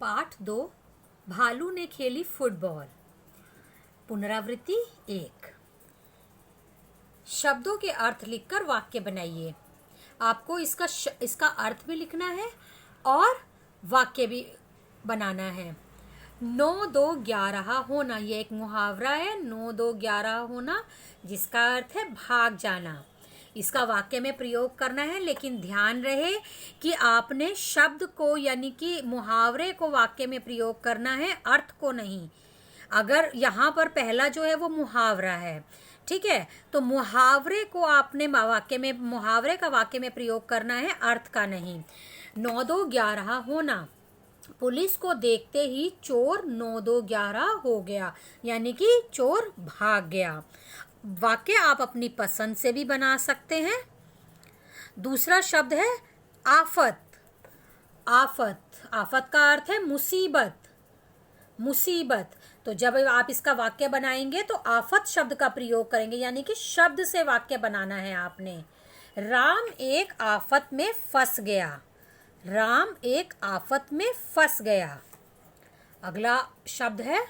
पाठ 2 भालू ने खेली फुटबॉल। पुनरावृत्ति 1। शब्दों के अर्थ लिखकर वाक्य बनाइए। आपको इसका अर्थ भी लिखना है और वाक्य भी बनाना है। 9 2 11 होना, यह एक मुहावरा है। 9 2 11 होना जिसका अर्थ है भाग जाना। इसका वाक्य में प्रयोग करना है, लेकिन ध्यान रहे कि आपने शब्द को यानी कि मुहावरे को वाक्य में प्रयोग करना है, अर्थ को नहीं। अगर यहाँ पर पहला जो है वो मुहावरा है, ठीक है, तो मुहावरे को आपने मुहावरे का वाक्य में प्रयोग करना है, अर्थ का नहीं। 9 2 11 होना, पुलिस को देखते ही चोर 9 2 11 हो गया, यानी कि चोर भाग गया। वाक्य आप अपनी पसंद से भी बना सकते हैं। दूसरा शब्द है आफत। आफत का अर्थ है मुसीबत। तो जब आप इसका वाक्य बनाएंगे तो आफत शब्द का प्रयोग करेंगे, यानी कि शब्द से वाक्य बनाना है आपने। राम एक आफत में फंस गया। अगला शब्द है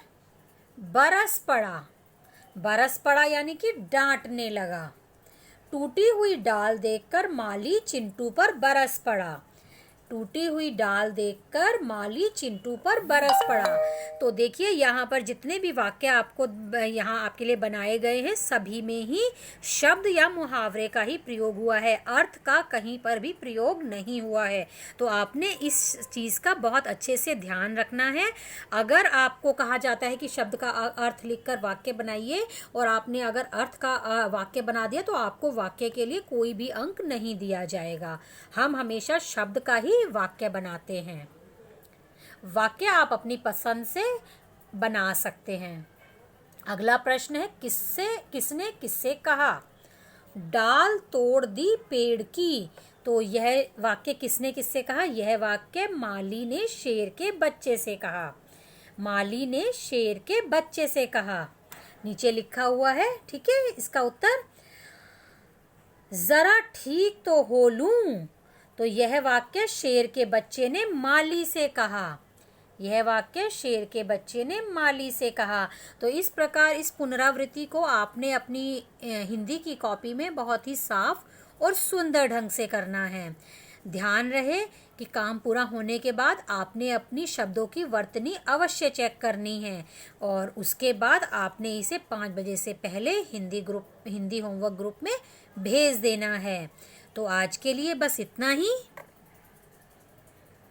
बरस पड़ा यानी कि डांटने लगा। टूटी हुई डाल देखकर माली चिंटू पर बरस पड़ा। तो देखिए यहाँ पर जितने भी वाक्य आपको यहाँ आपके लिए बनाए गए हैं, सभी में ही शब्द या मुहावरे का ही प्रयोग हुआ है, अर्थ का कहीं पर भी प्रयोग नहीं हुआ है। तो आपने इस चीज़ का बहुत अच्छे से ध्यान रखना है। अगर आपको कहा जाता है कि शब्द का अर्थ लिखकर वाक्य बनाइए और आपने अगर अर्थ का वाक्य बना दिया तो आपको वाक्य के लिए कोई भी अंक नहीं दिया जाएगा। हम हमेशा शब्द का ही वाक्य बनाते हैं। वाक्य आप अपनी पसंद से बना सकते हैं। अगला प्रश्न है किसने किससे कहा। डाल तोड़ दी पेड़ की, तो यह वाक्य किसने किससे कहा। यह वाक्य माली ने शेर के बच्चे से कहा। नीचे लिखा हुआ है, ठीक है। इसका उत्तर जरा ठीक तो हो लूं, तो यह वाक्य शेर के बच्चे ने माली से कहा। तो इस प्रकार इस पुनरावृत्ति को आपने अपनी हिंदी की कॉपी में बहुत ही साफ और सुंदर ढंग से करना है। ध्यान रहे कि काम पूरा होने के बाद आपने अपनी शब्दों की वर्तनी अवश्य चेक करनी है और उसके बाद आपने इसे 5 बजे से पहले हिंदी होमवर्क ग्रुप में भेज देना है। तो आज के लिए बस इतना ही।